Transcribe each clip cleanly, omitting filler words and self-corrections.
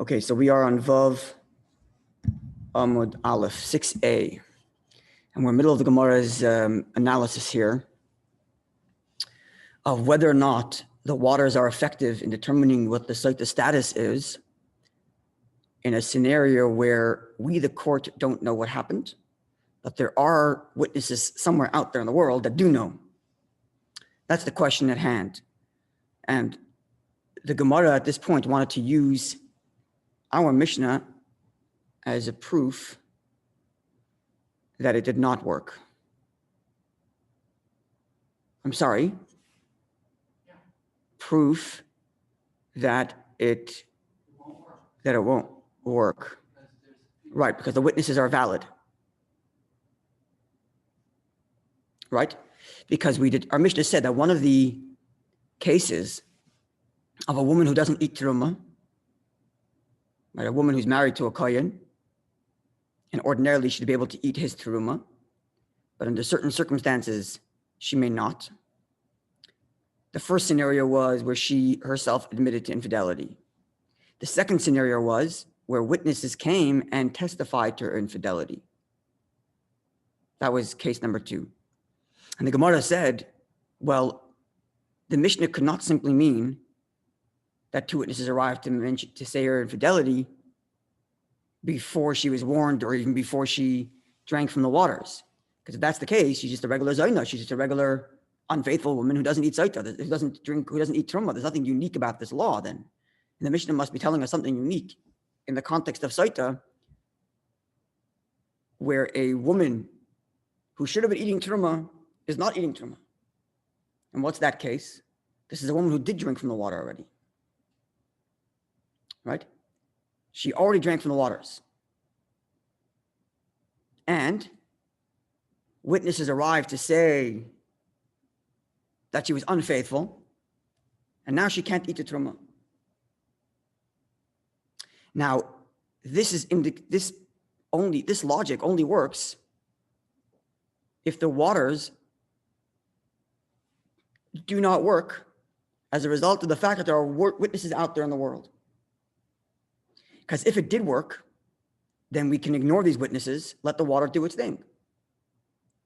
Okay, so we are on Vav Amud Aleph 6a, and we're in the middle of the Gemara's analysis here of whether or not the waters are effective in determining what the Sotah status is in a scenario where we, the court, don't know what happened, but there are witnesses somewhere out there in the world that do know. That's the question at hand. And the Gemara at this point wanted to use our Mishnah as a proof that it did not work. I'm sorry. Proof that it won't work. Right, because the witnesses are valid. Right? Because our Mishnah said that one of the cases of a woman who doesn't eat terumah, right, a woman who's married to a kohen, and ordinarily she'd be able to eat his terumah, but under certain circumstances, she may not. The first scenario was where she herself admitted to infidelity. The second scenario was where witnesses came and testified to her infidelity. That was case number 2. And the Gemara said, well, the Mishnah could not simply mean that 2 witnesses arrived to say her infidelity before she was warned or even before she drank from the waters. Because if that's the case, she's just a regular Zaina. She's just a regular unfaithful woman who doesn't eat Sotah, who doesn't eat Terumah. There's nothing unique about this law then. And the Mishnah must be telling us something unique in the context of Sotah, where a woman who should have been eating Terumah is not eating Terumah. And what's that case? This is a woman who did drink from the water already. Right? She already drank from the waters. And witnesses arrived to say that she was unfaithful, and now she can't eat the terumah. Now, this logic only works if the waters do not work as a result of the fact that there are witnesses out there in the world. Because if it did work, then we can ignore these witnesses, let the water do its thing.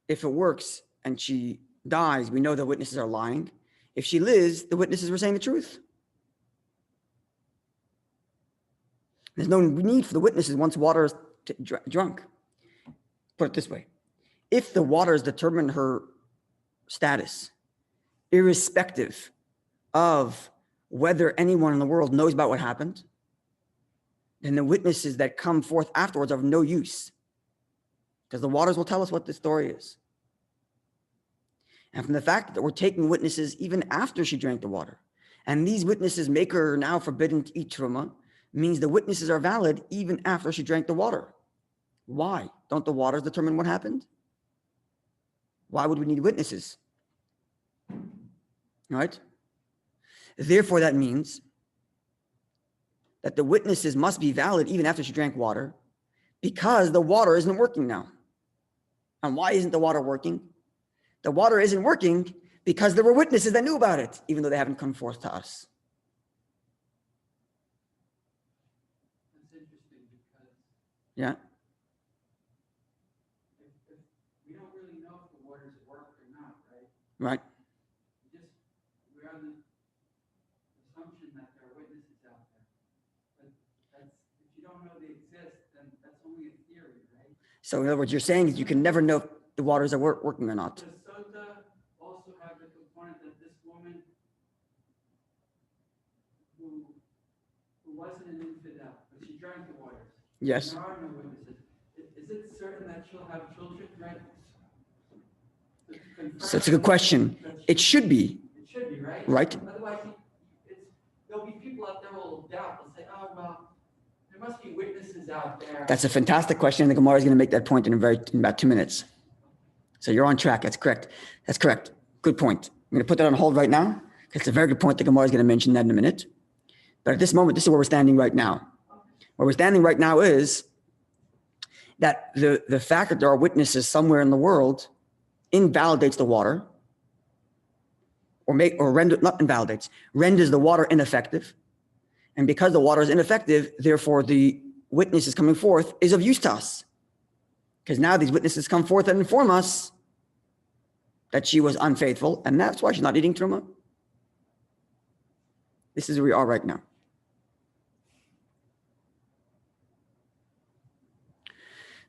If it works and she dies, we know the witnesses are lying. If she lives, the witnesses were saying the truth. There's no need for the witnesses once water is drunk. Put it this way. If the waters determine her status, irrespective of whether anyone in the world knows about what happened, then the witnesses that come forth afterwards are of no use, because the waters will tell us what the story is. And from the fact that we're taking witnesses even after she drank the water, and these witnesses make her now forbidden to eat terumah, means the witnesses are valid even after she drank the water. Why? Don't the waters determine what happened? Why would we need witnesses? Right? Therefore, that means that the witnesses must be valid even after she drank water, because the water isn't working now. And why isn't the water working? The water isn't working because there were witnesses that knew about it, even though they haven't come forth to us. That's interesting because yeah, if we don't really know if the waters work or not, right? Right. We're on the assumption that there are witnesses out there. But if you don't know they exist, then that's only a theory, right? So in other words, you're saying is you can never know if the waters are working or not. Does Sotah also have the component that this woman who wasn't an infidel, but she drank the waters? Yes. There are no witnesses. Is it certain that she'll have children, right? So it's a good question. It should be. It should be, right? Right. Otherwise, there'll be people out there who will doubt. They'll say, oh, well, there must be witnesses out there. That's a fantastic question. And the Gemara is going to make that point in about 2 minutes. So you're on track. That's correct. That's correct. Good point. I'm going to put that on hold right now. It's a very good point. The Gemara is going to mention that in a minute. But at this moment, this is where we're standing right now. Where we're standing right now is that the fact that there are witnesses somewhere in the world invalidates the water, renders the water ineffective. And because the water is ineffective, therefore the witness is coming forth is of use to us. Because now these witnesses come forth and inform us that she was unfaithful, and that's why she's not eating truma. This is where we are right now.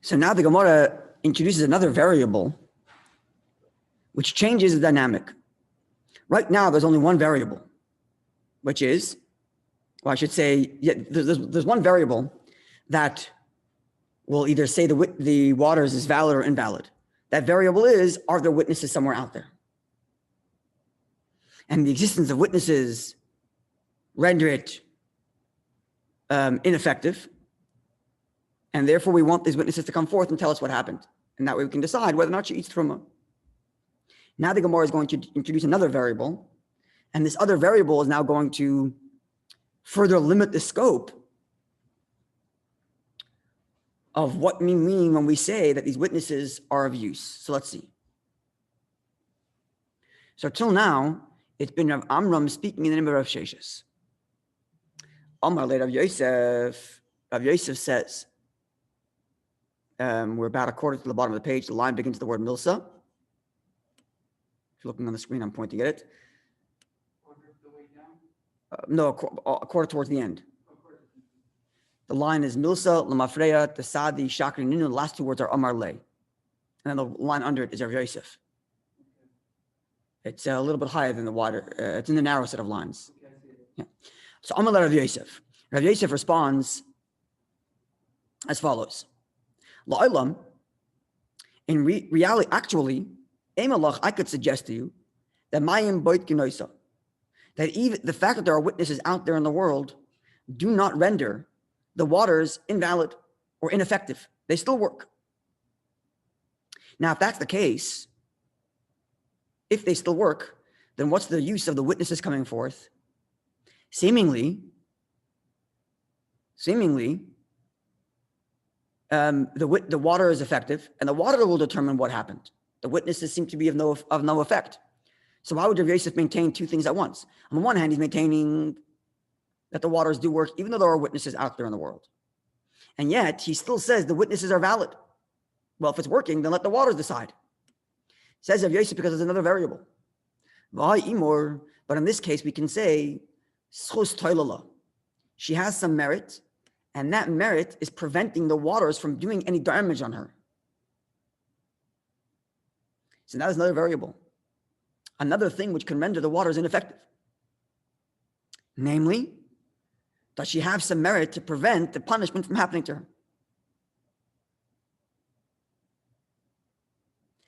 So now the Gemara introduces another variable which changes the dynamic. Right now, there's only one variable, which is, well, I should say, yeah, there's one variable that will either say the waters is valid or invalid. That variable is, are there witnesses somewhere out there? And the existence of witnesses render it ineffective. And therefore, we want these witnesses to come forth and tell us what happened. And that way we can decide whether or not she eats truma. Now the Gemara is going to introduce another variable. And this other variable is now going to further limit the scope of what we mean when we say that these witnesses are of use. So let's see. So till now, it's been Rav Amram speaking in the name of Rav Sheshes. Amar le Rav Yosef. Rav Yosef says, we're about a quarter to the bottom of the page. The line begins with the word milsa. If you're looking on the screen, I'm pointing at it. No, a quarter towards the end. The line is milsa, lamafreya, tesadi, shakri, ninu. The last two words are amar le. And then the line under it is Rav Yosef. It's a little bit higher than the water. It's in the narrow set of lines. Yeah. So amar le Rav Yosef. Rav Yosef responds as follows. La'olam, in reality, actually, Emalach, I could suggest to you that mayim boit genoisa, that even the fact that there are witnesses out there in the world do not render the waters invalid or ineffective. They still work. Now, if that's the case, if they still work, then what's the use of the witnesses coming forth? Seemingly, the water is effective, and the water will determine what happened. The witnesses seem to be of no effect. So why would Rav Yosef maintain two things at once? On the one hand, he's maintaining that the waters do work, even though there are witnesses out there in the world. And yet, he still says the witnesses are valid. Well, if it's working, then let the waters decide. Says Rav Yosef because there's another variable. But in this case, we can say, she has some merit, and that merit is preventing the waters from doing any damage on her. So that is another variable. Another thing which can render the waters ineffective. Namely, does she have some merit to prevent the punishment from happening to her?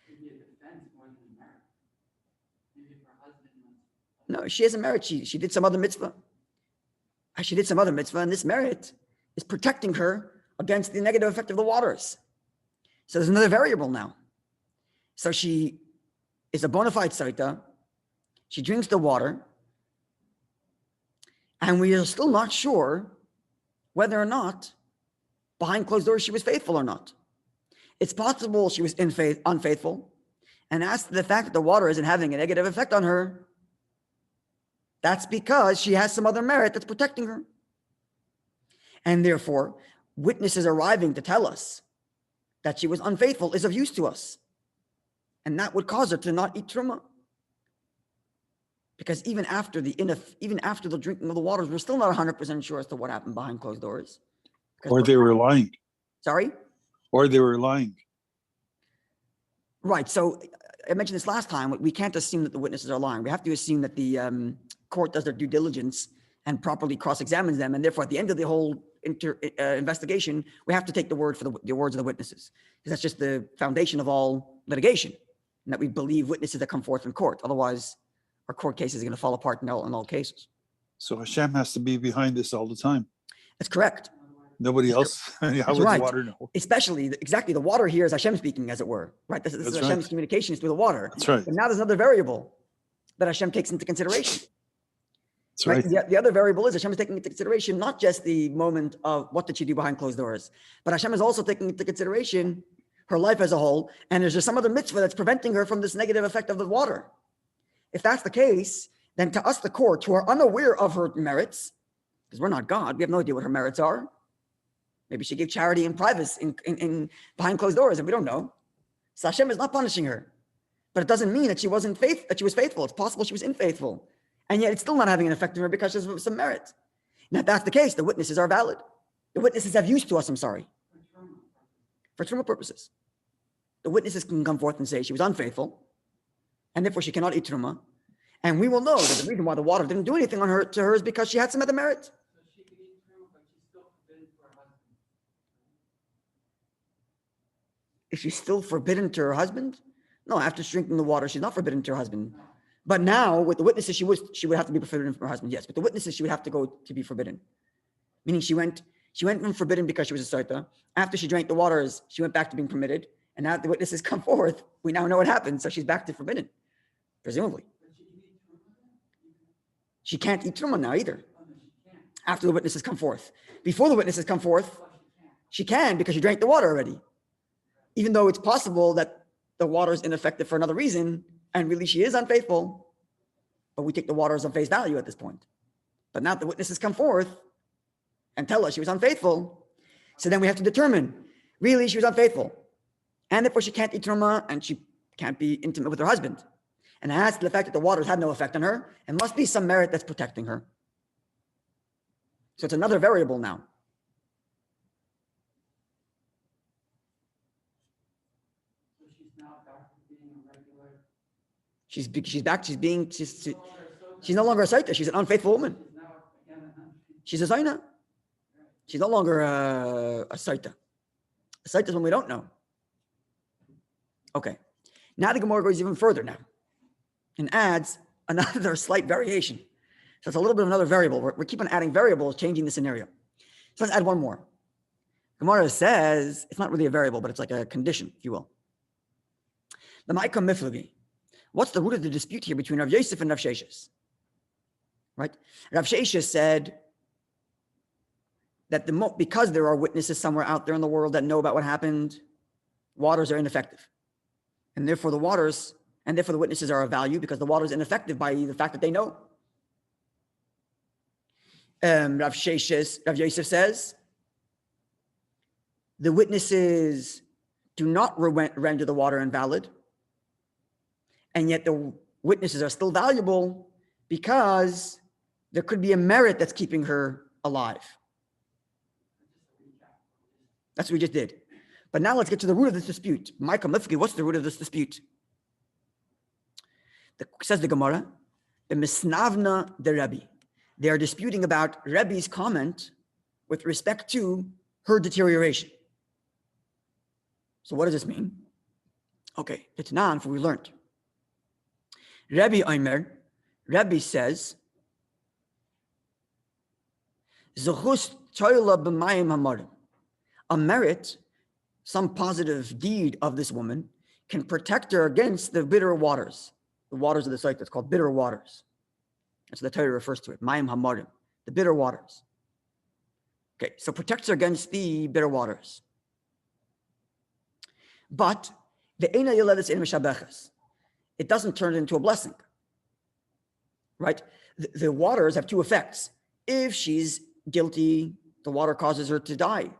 Maybe a defense more than a merit. Maybe if her husband wants. No, she has a merit. She did some other mitzvah. She did some other mitzvah, and this merit is protecting her against the negative effect of the waters. So there's another variable now. So she is a bona fide Sotah. She drinks the water. And we are still not sure whether or not behind closed doors she was faithful or not. It's possible she was unfaithful. And as to the fact that the water isn't having a negative effect on her, that's because she has some other merit that's protecting her. And therefore, witnesses arriving to tell us that she was unfaithful is of use to us. And that would cause her to not eat truma. Because even after the drinking of the waters, we're still not 100% sure as to what happened behind closed doors. Or they were lying. Sorry? Or they were lying. Right. So I mentioned this last time. We can't assume that the witnesses are lying. We have to assume that the court does their due diligence and properly cross-examines them. And therefore, at the end of the whole investigation, we have to take the word for the words of the witnesses. Because that's just the foundation of all litigation. And that we believe witnesses that come forth in court. Otherwise, our court cases are going to fall apart in all cases. So Hashem has to be behind this all the time. That's correct. Nobody else. How would right. the water know? Especially, exactly, the water here is Hashem speaking, as it were. Right. This is Hashem's communications through the water. That's right. But now there's another variable that Hashem takes into consideration. That's right. The other variable is Hashem is taking into consideration not just the moment of what did she do behind closed doors, but Hashem is also taking into consideration her life as a whole. And there's just some other mitzvah that's preventing her from this negative effect of the water. If that's the case, then to us, the court, who are unaware of her merits, because we're not God. We have no idea what her merits are. Maybe she gave charity in private, in behind closed doors, and we don't know. So Hashem is not punishing her. But it doesn't mean that she was faithful. It's possible she was unfaithful. And yet it's still not having an effect on her because there's some merit. Now, if that's the case, the witnesses are valid. The witnesses have use to us, for terminal purposes. The witnesses can come forth and say she was unfaithful, and therefore she cannot eat truma. And we will know that the reason why the water didn't do anything to her is because she had some other merit. So she can eat truma, but she's still forbidden to her husband. If she's still forbidden to her husband? No, after drinking the water, she's not forbidden to her husband. But now, with the witnesses, she would have to be forbidden from her husband. Yes, with the witnesses, she would have to go to be forbidden. Meaning she went from forbidden because she was a Sotah. After she drank the waters, she went back to being permitted. And now the witnesses come forth. We now know what happened. So she's back to forbidden, presumably. She can't eat truma now either. After the witnesses come forth. Before the witnesses come forth, she can because she drank the water already. Even though it's possible that the water is ineffective for another reason, and really she is unfaithful, but we take the water as on face value at this point. But now the witnesses come forth and tell us she was unfaithful. So then we have to determine, really she was unfaithful. And therefore she can't eat truma and she can't be intimate with her husband. And it adds to the fact that the waters had no effect on her, and must be some merit that's protecting her. So it's another variable now. So she's now back to being a regular. She's no longer a Sotah. She's an unfaithful woman. She's now again an unfaithful. She's a Zaina. She's no longer a Sotah. A Sotah is when we don't know. Okay. Now the Gemara goes even further now and adds another slight variation. So it's a little bit of another variable. We keep on adding variables, changing the scenario. So let's add one more. Gemara says, it's not really a variable, but it's like a condition, if you will. The Ma'ikam Miflagi. What's the root of the dispute here between Rav Yosef and Rav Sheshes? Right? Rav Sheshes said that because there are witnesses somewhere out there in the world that know about what happened, waters are ineffective. And therefore the witnesses are of value because the water is ineffective by the fact that they know. Rav Yosef says, the witnesses do not render the water invalid, and yet the witnesses are still valuable because there could be a merit that's keeping her alive. That's what we just did. But now let's get to the root of this dispute. Micah Mifki, what's the root of this dispute? Says the Gemara, the Misnavna de Rabbi. They are disputing about Rebbe's comment with respect to her deterioration. So what does this mean? Okay, it's non for we learned. Rabbi says, Zuchus toila b'mayim hamarim. A merit, some positive deed of this woman, can protect her against the bitter waters. The waters of the site that's called bitter waters. That's what the Torah refers to it. Mayim hamarim, the bitter waters. Okay, so protects her against the bitter waters. But the eina yoledes in mishabeches. It doesn't turn it into a blessing. Right? The waters have two effects. If she's guilty, the water causes her to die.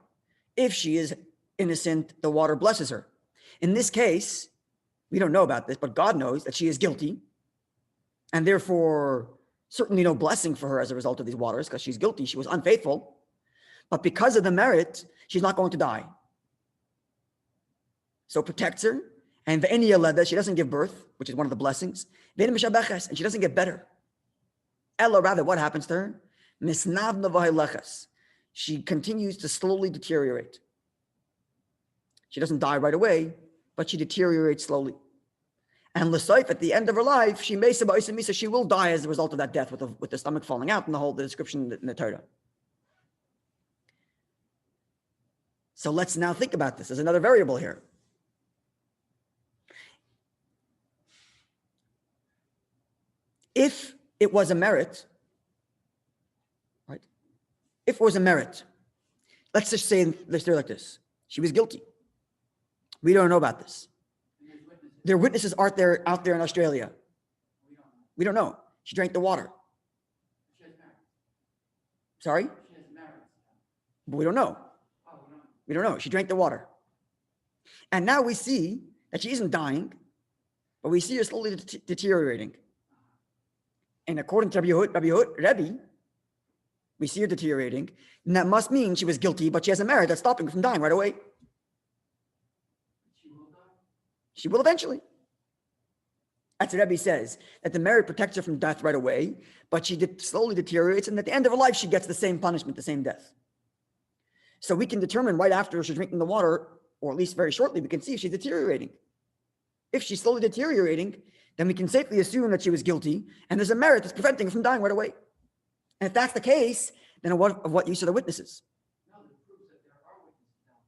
If she is innocent, the water blesses her. In this case, we don't know about this, but God knows that she is guilty, and therefore certainly no blessing for her as a result of these waters, because she's guilty, she was unfaithful. But because of the merit, she's not going to die. So it protects her, and she doesn't give birth, which is one of the blessings, and she doesn't get better. Ella, rather, what happens to her? She continues to slowly deteriorate. She doesn't die right away, but she deteriorates slowly. And L'Saif, at the end of her life, she will die as a result of that death with the stomach falling out and the description in the Torah. So let's now think about this. There's another variable here. If it was a merit, right? If it was a merit, let's just say, let's do it like this. She was guilty. We don't know about this. There are witnesses out there in Australia. We don't know. She drank the water. Sorry? She has merits. But we don't know. Oh, no. We don't know. She drank the water. And now we see that she isn't dying, but we see her slowly deteriorating. And according to Rabbi, we see her deteriorating. And that must mean she was guilty, but she has a merit that's stopping her from dying right away. She will die? She will eventually. That's what Rabbi says, that the merit protects her from death right away, but she slowly deteriorates, and at the end of her life, she gets the same punishment, the same death. So we can determine right after she's drinking the water, or at least very shortly, we can see if she's deteriorating. If she's slowly deteriorating, then we can safely assume that she was guilty, and there's a merit that's preventing her from dying right away. And if that's the case, then what use are the witnesses? No, that proves that there are witnesses out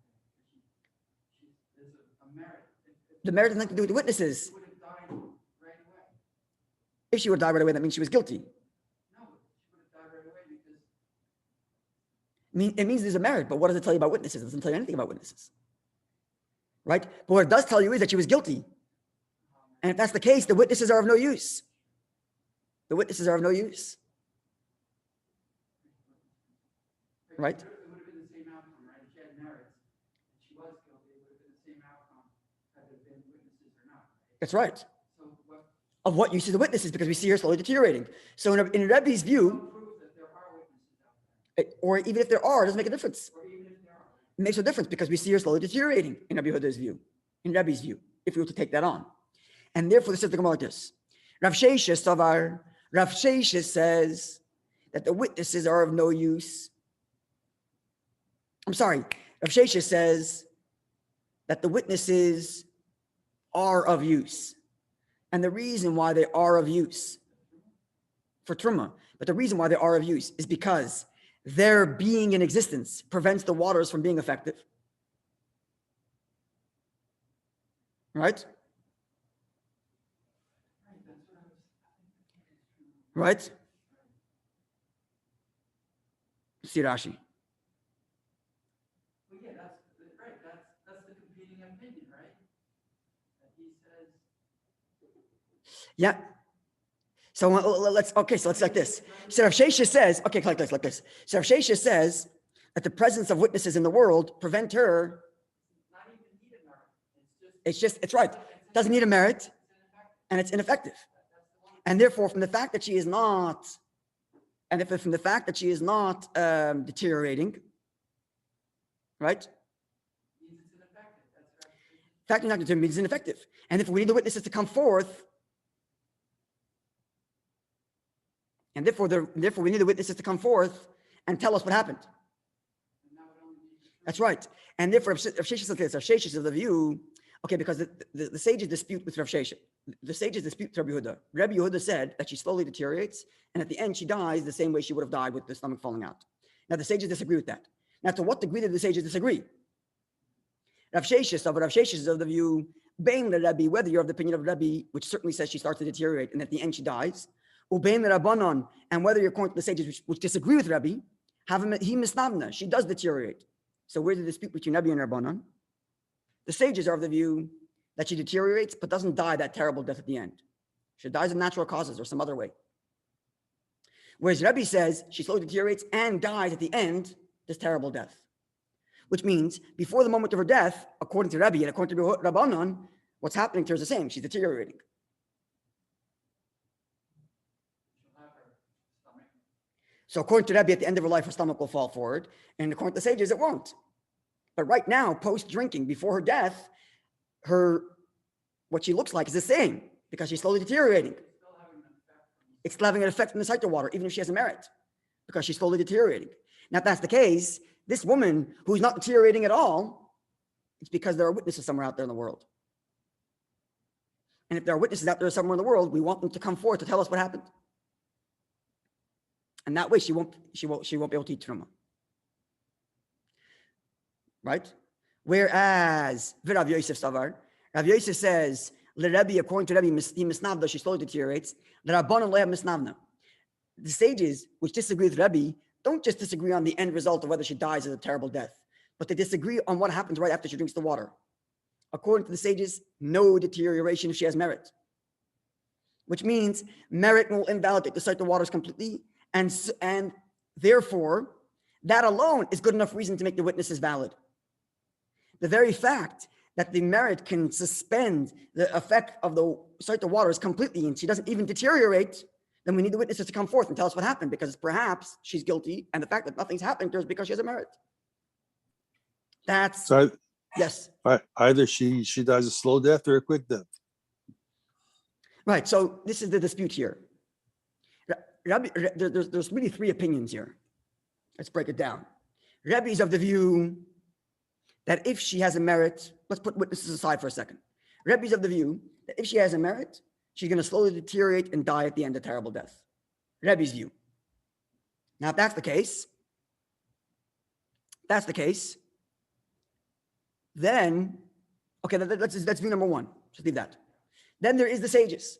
there. There's a merit. The merit has nothing to do with the witnesses. She would have died right away. If she would die right away, that means she was guilty. No, she would have died right away because It means there's a merit, but what does it tell you about witnesses? It doesn't tell you anything about witnesses. Right? But what it does tell you is that she was guilty. And if that's the case, the witnesses are of no use. The witnesses are of no use. Right? it would have been the same outcome, right? If she had merits and she was guilty, it would have been the same outcome had there been witnesses or not. Right? That's right. So what Of what use are the witnesses? Because we see her slowly deteriorating. So in Rebbe's view, proves that there are witnesses out there? or even if there are, it doesn't make a difference. Or even if there are. It makes no difference because we see her slowly deteriorating in Rabbi Huda's view, in Rebbe's view, if we were to take that on. And therefore, this is the Gemara like this. Rav Sheshes says that the witnesses are of no use. I'm sorry. Rav Sheshes says that the witnesses are of use. And the reason why they are of use for Truma, but the reason why they are of use is because their being in existence prevents the waters from being effective. Right? Right? See Rashi. Well, yeah, that's right. That's the competing opinion, right? That he says. Yeah. So let's like this. So Rav Sheshes says, like this. So Rav Sheshes says that the presence of witnesses in the world prevent her. Not even need a merit. It's right. Doesn't need a merit, and it's ineffective. And therefore, from the fact that she is not, deteriorating, right? Means it's ineffective. That's right. Fact not deteriorating means ineffective. And if we need the witnesses to come forth, and therefore we need the witnesses to come forth and tell us what happened. And that would only be That's right. And therefore, Rav Sheshes says this. Rav Sheshes is of the view, okay, because the sages dispute with Rav Sheshes. The sages dispute with Rabbi Yehuda. Rabbi Yehuda said that she slowly deteriorates, and at the end she dies the same way she would have died with the stomach falling out. Now the sages disagree with that. Now to what degree do the sages disagree? Rav Sheshes is of the view, Bein Rabbi, whether you're of the opinion of Rabbi, which certainly says she starts to deteriorate, and at the end she dies, Ubein Rabbanon, and whether you're according to the sages which disagree with Rabbi, he misnavna, she does deteriorate. So where's the dispute between Rabbi and Rabbanon? The sages are of the view that she deteriorates but doesn't die that terrible death at the end. She dies of natural causes or some other way. Whereas Rabbi says she slowly deteriorates and dies at the end, this terrible death. Which means before the moment of her death, according to Rabbi and according to Rabbanon, what's happening to her is the same. She's deteriorating. she'll have her stomach. So according to Rabbi, at the end of her life, her stomach will fall forward. And according to the sages, it won't. But right now, post-drinking, before her death, what she looks like is the same because she's slowly deteriorating. It's still having an effect from the Sotah water, even if she has a merit, because she's slowly deteriorating. Now, if that's the case, this woman who's not deteriorating at all, it's because there are witnesses somewhere out there in the world. And if there are witnesses out there somewhere in the world, we want them to come forth to tell us what happened. And that way, she won't be able to eat truma. Right? Whereas Rav Yosef Savar, Rav Yosef says, Rabbi, according to Rabbi, he misnavda, she slowly deteriorates. The Rabbanon le'av misnavna. The sages, which disagree with Rabbi, don't just disagree on the end result of whether she dies of a terrible death, but they disagree on what happens right after she drinks the water. According to the sages, no deterioration if she has merit. Which means merit will invalidate the Sotah waters completely, and Therefore, that alone is good enough reason to make the witnesses valid. The very fact that the merit can suspend the effect of the Sotah waters completely and she doesn't even deteriorate, then we need the witnesses to come forth and tell us what happened, because perhaps she's guilty and the fact that nothing's happened to her is because she has a merit. That's, So yes. either she dies a slow death or a quick death. Right, so this is the dispute here. Rabbi, there's really three opinions here. Let's break it down. Rabbi is of the view that if she has a merit, let's put witnesses aside for a second. Rabbi is of the view that if she has a merit, she's going to slowly deteriorate and die at the end of terrible death. Rabbi's view. Now, if that's the case, then, okay, that's view number one. Just leave that. Then there is the sages.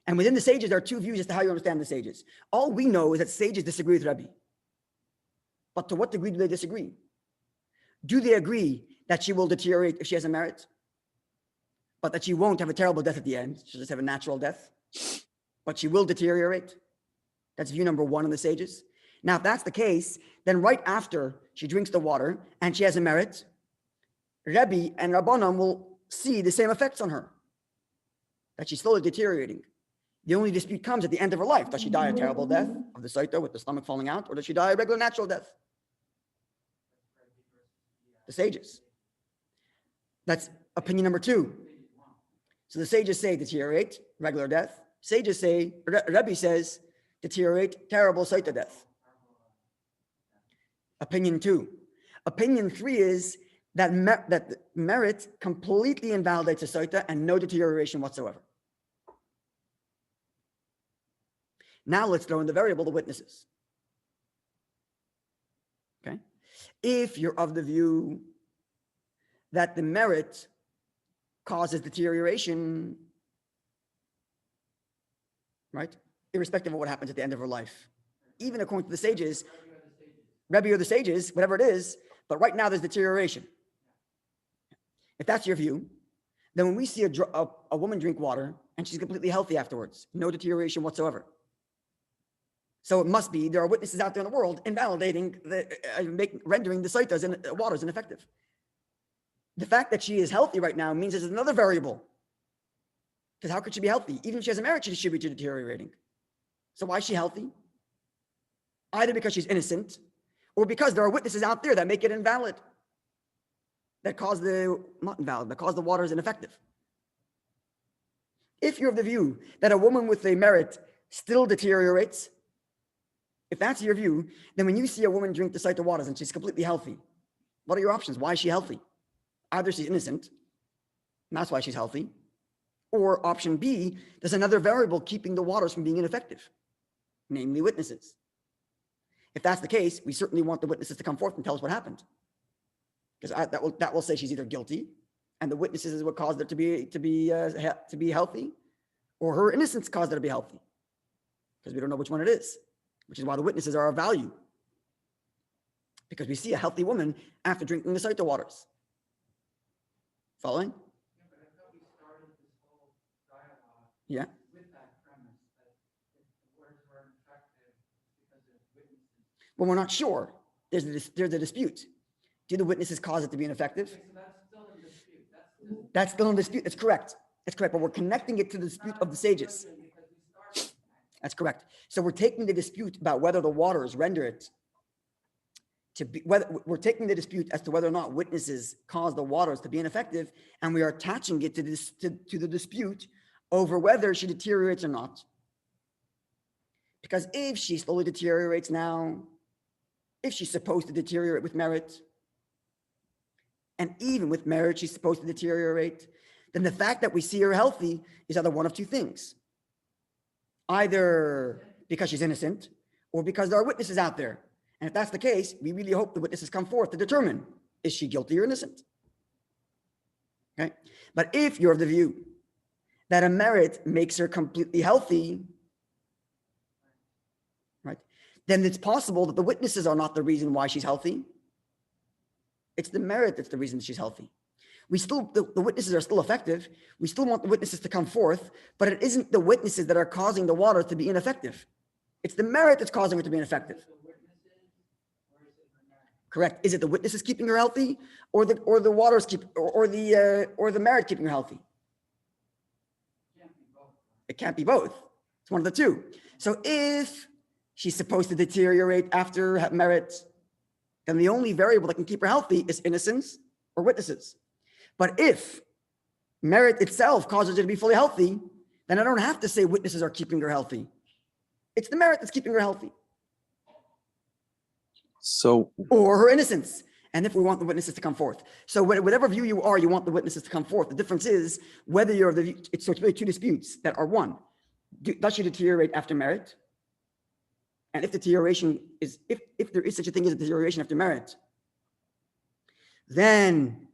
And within the sages, there are two views as to how you understand the sages. All we know is that sages disagree with Rabbi. But to what degree do they disagree? Do they agree that she will deteriorate if she has a merit, but that she won't have a terrible death at the end? She'll just have a natural death, but she will deteriorate. That's view number one in the sages. Now, if that's the case, then right after she drinks the water and she has a merit, Rabbi and Rabbanan will see the same effects on her, that she's slowly deteriorating. The only dispute comes at the end of her life. Does she die a terrible death of the Sotah with the stomach falling out, or does she die a regular natural death? The sages. That's opinion number two. So the sages say deteriorate, regular death. Sages say, Rabbi says, deteriorate, terrible Sotah death. Opinion two. Opinion three is that merit completely invalidates a Sotah and no deterioration whatsoever. Now let's throw in the variable, the witnesses. Okay? If you're of the view that the merit causes deterioration, right? Irrespective of what happens at the end of her life. Even according to the sages, Rabbi or the sages, whatever it is, but right now there's deterioration. If that's your view, then when we see a woman drink water and she's completely healthy afterwards, no deterioration whatsoever. So it must be there are witnesses out there in the world invalidating, rendering the Sotahs and waters ineffective. The fact that she is healthy right now means there's another variable. Because how could she be healthy? Even if she has a merit, she should be deteriorating. So why is she healthy? Either because she's innocent, or because there are witnesses out there that make it invalid, that cause the waters ineffective. If you're of the view that a woman with a merit still deteriorates, if that's your view, then when you see a woman drink the Sotah waters and she's completely healthy, what are your options? Why is she healthy? Either she's innocent, and that's why she's healthy, or option B, there's another variable keeping the waters from being ineffective, namely witnesses. If that's the case, we certainly want the witnesses to come forth and tell us what happened, because that will say she's either guilty, and the witnesses is what caused her to be healthy, or her innocence caused her to be healthy, because we don't know which one it is. Which is why the witnesses are of value. Because we see a healthy woman after drinking the Sotah waters. Following? Yeah, but I thought we started this whole dialogue Yeah. with that premise that if the words were infected because of witnesses. Well, we're not sure. There's a dispute. Do the witnesses cause it to be ineffective? Okay, so that's still in dispute. That's still in dispute. It's correct. It's correct. But we're connecting it to the dispute of the sages. Because we started. That's correct. So we're taking the dispute about whether the waters render it to be, whether we're taking the dispute as to whether or not witnesses cause the waters to be ineffective, and we are attaching it to the dispute over whether she deteriorates or not. Because if she slowly deteriorates now, if she's supposed to deteriorate with merit, and even with merit she's supposed to deteriorate, then the fact that we see her healthy is either one of two things. Either because she's innocent, or because there are witnesses out there. And if that's the case, we really hope the witnesses come forth to determine, is she guilty or innocent? Okay. But if you're of the view that a merit makes her completely healthy, right, then it's possible that the witnesses are not the reason why she's healthy. It's the merit that's the reason she's healthy. The witnesses are still effective. We still want the witnesses to come forth, but it isn't the witnesses that are causing the water to be ineffective. It's the merit that's causing her to be ineffective. The witnesses, or is it the merit? Correct. Is it the witnesses keeping her healthy, or the waters or the merit keeping her healthy? Can't be both. It can't be both. It's one of the two. So if she's supposed to deteriorate after merit, then the only variable that can keep her healthy is innocence or witnesses. But if merit itself causes her to be fully healthy, then I don't have to say witnesses are keeping her healthy. It's the merit that's keeping her healthy, So or her innocence. And if we want the witnesses to come forth. So whatever view you are, you want the witnesses to come forth. The difference is whether you're the view, so it's really two disputes that are one. Does she deteriorate after merit? And if deterioration is, if there is such a thing as a deterioration after merit, then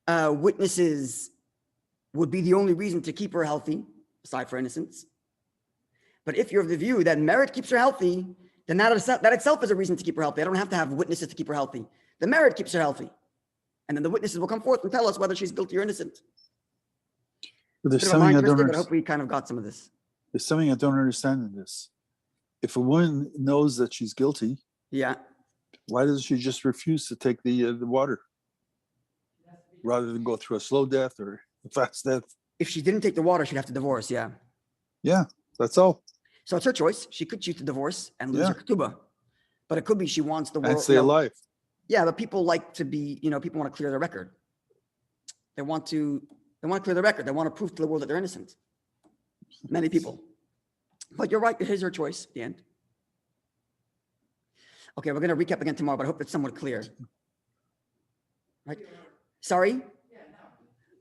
witnesses would be the only reason to keep her healthy, aside from innocence. But if you're of the view that merit keeps her healthy, then that itself is a reason to keep her healthy. I don't have to have witnesses to keep her healthy. The merit keeps her healthy. And then the witnesses will come forth and tell us whether she's guilty or innocent. but there's Bit of a something mind I don't twister, but I understand. hope we kind of got some of this. There's something I don't understand in this. If a woman knows that she's guilty, Yeah. why doesn't she just refuse to take the water It has to be rather than go through a slow death or a fast death? If she didn't take the water, she'd have to divorce. Yeah. Yeah, that's all. So it's her choice. She could choose to divorce and lose Yeah. her ketubah. But it could be she wants the world. And stay alive. Yeah, but people like to be, people want to clear their record. They want to clear their record. They want to prove to the world that they're innocent. Many people. But you're right, it is her choice at the end. Okay, we're going to recap again tomorrow, but I hope it's somewhat clear. Right? Sorry? Yeah,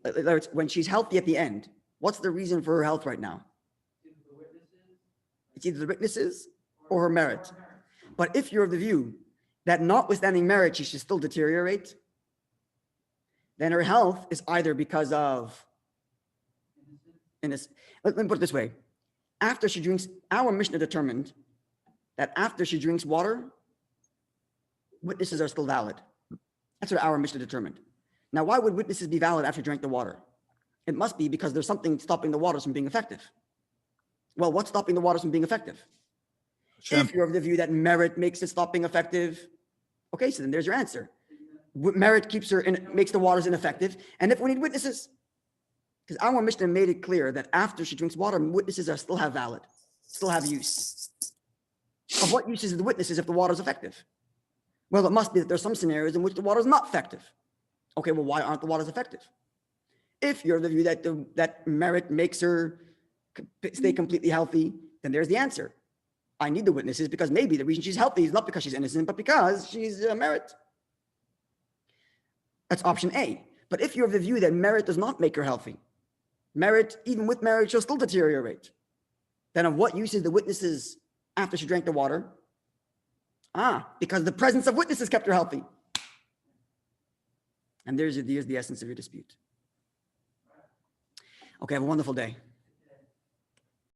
no. In other words, when she's healthy at the end, what's the reason for her health right now? Either the witnesses It's either the witnesses or her merit. or merit. But if you're of the view that notwithstanding merit, she should still deteriorate, then her health is either because of Innocence. Let me put it this way. After she drinks, our Mishnah determined that after she drinks water, witnesses are still valid. That's what our Mishnah determined. Now, why would witnesses be valid after she drank the water? It must be because there's something stopping the waters from being effective. Well, what's stopping the waters from being effective? If you're of the view that merit makes it stop being effective, okay, so then there's your answer. Merit makes the waters ineffective. And if we need witnesses, because our Mishnah made it clear that after she drinks water, witnesses still have use. Of what use is the witnesses if the water is effective? Well, it must be that there's some scenarios in which the water is not effective. Okay, well, why aren't the waters effective? If you're of the view that that merit makes her stay completely healthy, then there's the answer. I need the witnesses because maybe the reason she's healthy is not because she's innocent, but because she's merit. That's option A. But if you're of the view that merit does not make her healthy, merit, even with merit, she'll still deteriorate, then of what use is the witnesses after she drank the water? Because the presence of witnesses kept her healthy. And there's the essence of your dispute. Okay, have a wonderful day.